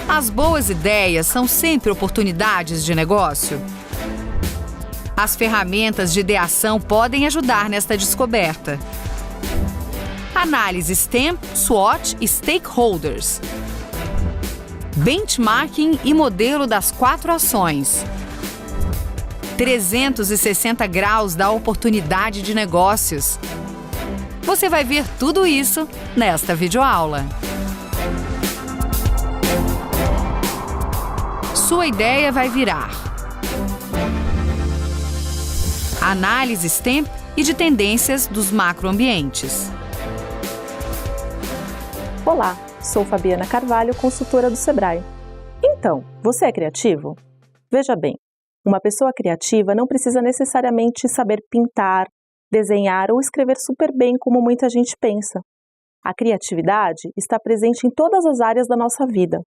As boas ideias são sempre oportunidades de negócio? As ferramentas de ideação podem ajudar nesta descoberta. Análise STEM, SWOT e Stakeholders. Benchmarking e modelo das 4 ações. 360 graus da oportunidade de negócios. Você vai ver tudo isso nesta videoaula. Sua ideia vai virar análise STEM e de tendências dos macroambientes. Olá, sou Fabiana Carvalho, consultora do Sebrae. Então, você é criativo? Veja bem, uma pessoa criativa não precisa necessariamente saber pintar, desenhar ou escrever super bem como muita gente pensa. A criatividade está presente em todas as áreas da nossa vida.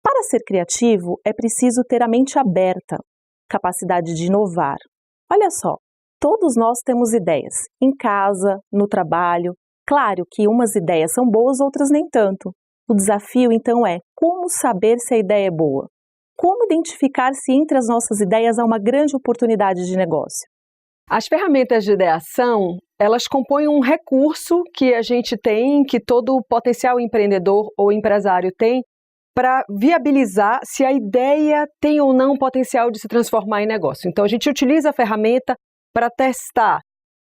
Para ser criativo, é preciso ter a mente aberta, capacidade de inovar. Olha só, todos nós temos ideias, em casa, no trabalho. Claro que umas ideias são boas, outras nem tanto. O desafio, então, é como saber se a ideia é boa? Como identificar se entre as nossas ideias há uma grande oportunidade de negócio? As ferramentas de ideação, elas compõem um recurso que a gente tem, que todo potencial empreendedor ou empresário tem, para viabilizar se a ideia tem ou não potencial de se transformar em negócio. Então, a gente utiliza a ferramenta para testar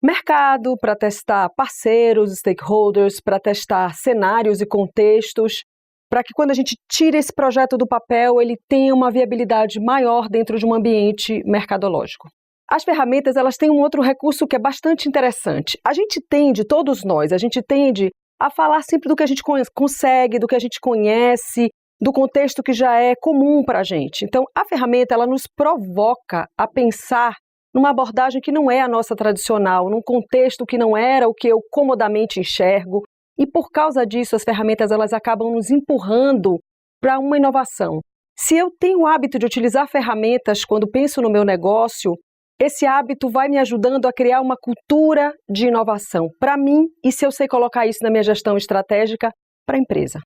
mercado, para testar parceiros, stakeholders, para testar cenários e contextos, para que quando a gente tira esse projeto do papel, ele tenha uma viabilidade maior dentro de um ambiente mercadológico. As ferramentas, elas têm um outro recurso que é bastante interessante. A gente tende, todos nós, a gente tende a falar sempre do que a gente consegue, do que a gente conhece, do contexto que já é comum para a gente. Então, a ferramenta, ela nos provoca a pensar numa abordagem que não é a nossa tradicional, num contexto que não era o que eu comodamente enxergo. E por causa disso, as ferramentas elas acabam nos empurrando para uma inovação. Se eu tenho o hábito de utilizar ferramentas quando penso no meu negócio, esse hábito vai me ajudando a criar uma cultura de inovação para mim e se eu sei colocar isso na minha gestão estratégica para a empresa.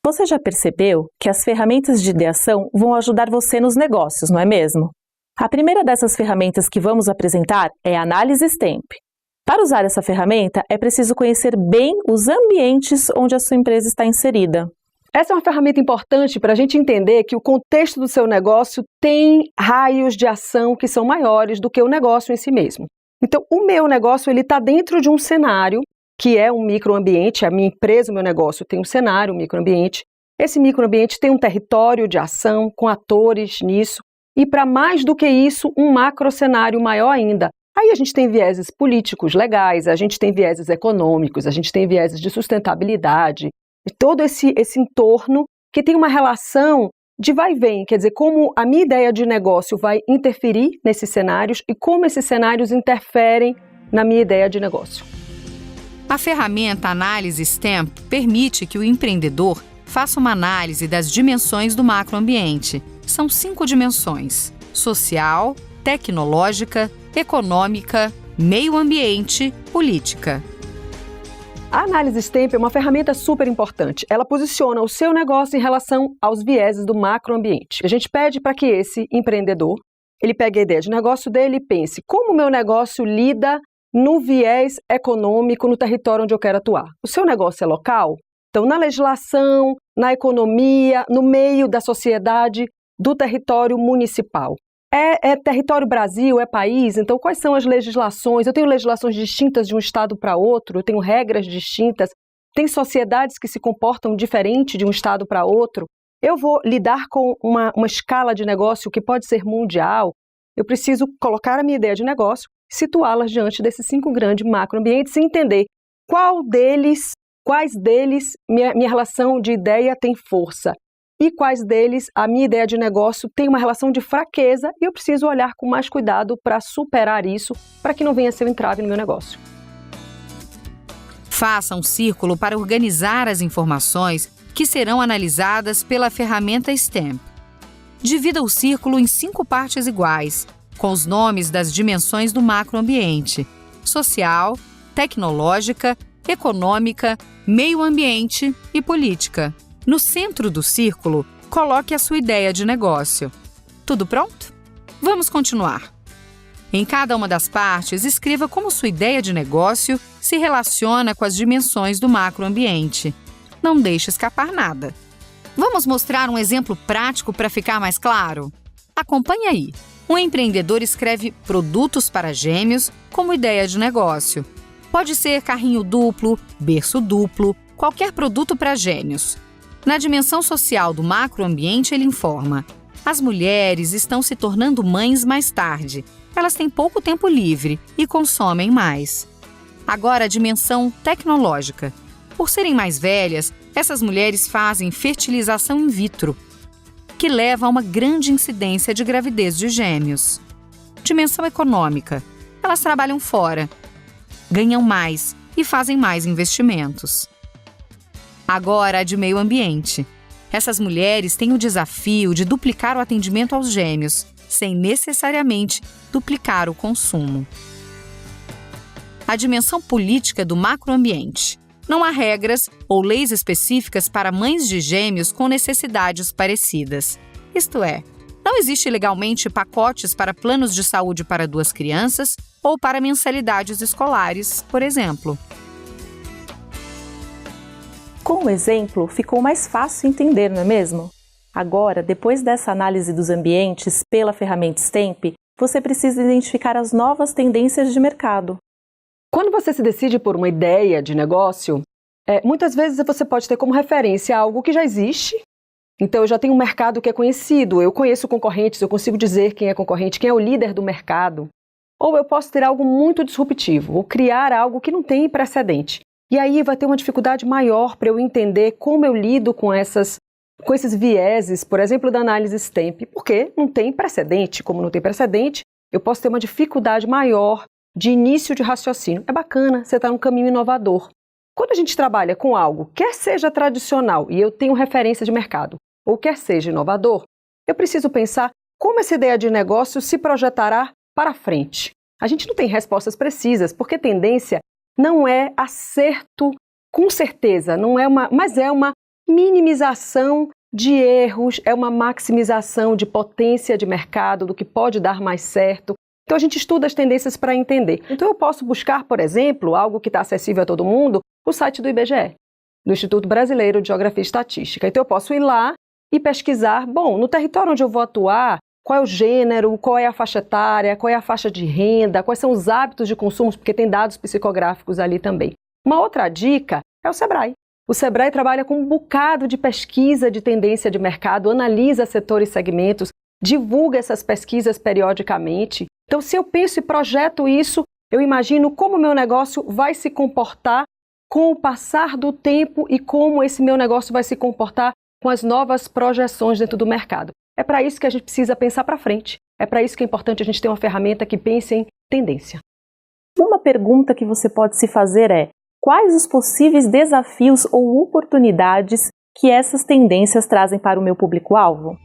Você já percebeu que as ferramentas de ideação vão ajudar você nos negócios, não é mesmo? A primeira dessas ferramentas que vamos apresentar é a análise STEM. Para usar essa ferramenta, é preciso conhecer bem os ambientes onde a sua empresa está inserida. Essa é uma ferramenta importante para a gente entender que o contexto do seu negócio tem raios de ação que são maiores do que o negócio em si mesmo. Então, o meu negócio está dentro de um cenário que é um microambiente, a minha empresa, o meu negócio tem um cenário, um microambiente. Esse microambiente tem um território de ação com atores nisso e, para mais do que isso, um macrocenário maior ainda. Aí a gente tem vieses políticos legais, a gente tem vieses econômicos, a gente tem vieses de sustentabilidade, e todo esse entorno que tem uma relação de vai e vem, quer dizer, como a minha ideia de negócio vai interferir nesses cenários e como esses cenários interferem na minha ideia de negócio. A ferramenta Análise STEM permite que o empreendedor faça uma análise das dimensões do macroambiente. São 5 dimensões: social, tecnológica, econômica, meio ambiente, política. A análise STEM é uma ferramenta super importante. Ela posiciona o seu negócio em relação aos vieses do macroambiente. A gente pede para que esse empreendedor, ele pegue a ideia de negócio dele e pense como o meu negócio lida no viés econômico, no território onde eu quero atuar. O seu negócio é local? Então, na legislação, na economia, no meio da sociedade, do território municipal. É território Brasil, é país, então quais são as legislações? Eu tenho legislações distintas de um estado para outro, eu tenho regras distintas, tem sociedades que se comportam diferente de um estado para outro. Eu vou lidar com uma escala de negócio que pode ser mundial, eu preciso colocar a minha ideia de negócio, situá-las diante desses 5 grandes macroambientes e entender quais deles minha relação de ideia tem força. E quais deles a minha ideia de negócio tem uma relação de fraqueza e eu preciso olhar com mais cuidado para superar isso, para que não venha a ser um entrave no meu negócio. Faça um círculo para organizar as informações que serão analisadas pela ferramenta STEM. Divida o círculo em 5 partes iguais, com os nomes das dimensões do macroambiente: social, tecnológica, econômica, meio ambiente e política. No centro do círculo, coloque a sua ideia de negócio. Tudo pronto? Vamos continuar. Em cada uma das partes, escreva como sua ideia de negócio se relaciona com as dimensões do macroambiente. Não deixe escapar nada. Vamos mostrar um exemplo prático para ficar mais claro? Acompanhe aí. Um empreendedor escreve produtos para gêmeos como ideia de negócio. Pode ser carrinho duplo, berço duplo, qualquer produto para gêmeos. Na dimensão social do macroambiente, ele informa: as mulheres estão se tornando mães mais tarde. Elas têm pouco tempo livre e consomem mais. Agora, a dimensão tecnológica. Por serem mais velhas, essas mulheres fazem fertilização in vitro, que leva a uma grande incidência de gravidez de gêmeos. Dimensão econômica. Elas trabalham fora, ganham mais e fazem mais investimentos. Agora, a de meio ambiente. Essas mulheres têm o desafio de duplicar o atendimento aos gêmeos, sem necessariamente duplicar o consumo. A dimensão política do macroambiente. Não há regras ou leis específicas para mães de gêmeos com necessidades parecidas. Isto é, não existe legalmente pacotes para planos de saúde para 2 crianças ou para mensalidades escolares, por exemplo. Com o exemplo, ficou mais fácil entender, não é mesmo? Agora, depois dessa análise dos ambientes pela ferramenta STEMP, você precisa identificar as novas tendências de mercado. Quando você se decide por uma ideia de negócio, muitas vezes você pode ter como referência algo que já existe. Então, eu já tenho um mercado que é conhecido, eu conheço concorrentes, eu consigo dizer quem é concorrente, quem é o líder do mercado. Ou eu posso ter algo muito disruptivo, ou criar algo que não tem precedente. E aí vai ter uma dificuldade maior para eu entender como eu lido com esses vieses, por exemplo, da análise STEMP, porque não tem precedente. Como não tem precedente, eu posso ter uma dificuldade maior de início de raciocínio. É bacana, você está num caminho inovador. Quando a gente trabalha com algo, quer seja tradicional e eu tenho referência de mercado, ou quer seja inovador, eu preciso pensar como essa ideia de negócio se projetará para frente. A gente não tem respostas precisas, porque tendência não é acerto com certeza, mas é uma minimização de erros, é uma maximização de potência de mercado, do que pode dar mais certo. Então, a gente estuda as tendências para entender. Então, eu posso buscar, por exemplo, algo que está acessível a todo mundo, o site do IBGE, do Instituto Brasileiro de Geografia e Estatística. Então, eu posso ir lá e pesquisar, no território onde eu vou atuar, qual é o gênero, qual é a faixa etária, qual é a faixa de renda, quais são os hábitos de consumo, porque tem dados psicográficos ali também. Uma outra dica é o Sebrae. O Sebrae trabalha com um bocado de pesquisa de tendência de mercado, analisa setores e segmentos, divulga essas pesquisas periodicamente. Então, se eu penso e projeto isso, eu imagino como o meu negócio vai se comportar com o passar do tempo e como esse meu negócio vai se comportar com as novas projeções dentro do mercado. É para isso que a gente precisa pensar para frente. É para isso que é importante a gente ter uma ferramenta que pense em tendência. Uma pergunta que você pode se fazer é: quais os possíveis desafios ou oportunidades que essas tendências trazem para o meu público-alvo?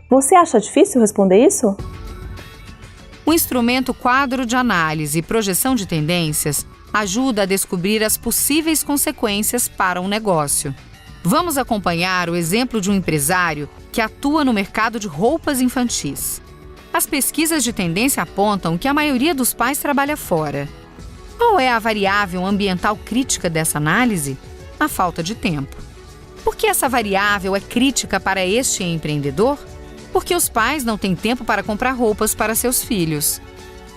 Você acha difícil responder isso? O instrumento quadro de análise e projeção de tendências ajuda a descobrir as possíveis consequências para um negócio. Vamos acompanhar o exemplo de um empresário que atua no mercado de roupas infantis. As pesquisas de tendência apontam que a maioria dos pais trabalha fora. Qual é a variável ambiental crítica dessa análise? A falta de tempo. Por que essa variável é crítica para este empreendedor? Porque os pais não têm tempo para comprar roupas para seus filhos.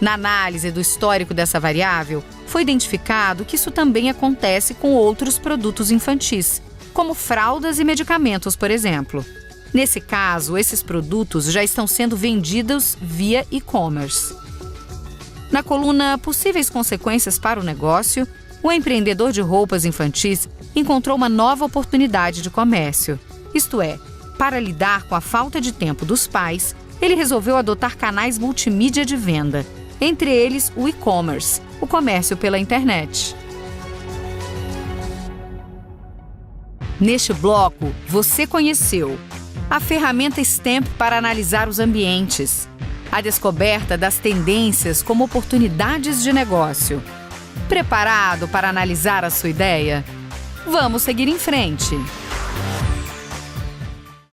Na análise do histórico dessa variável, foi identificado que isso também acontece com outros produtos infantis, como fraldas e medicamentos, por exemplo. Nesse caso, esses produtos já estão sendo vendidos via e-commerce. Na coluna Possíveis consequências para o negócio, o empreendedor de roupas infantis encontrou uma nova oportunidade de comércio. Isto é, para lidar com a falta de tempo dos pais, ele resolveu adotar canais multimídia de venda, entre eles o e-commerce, o comércio pela internet. Neste bloco, você conheceu a ferramenta STEMP para analisar os ambientes, a descoberta das tendências como oportunidades de negócio. Preparado para analisar a sua ideia? Vamos seguir em frente!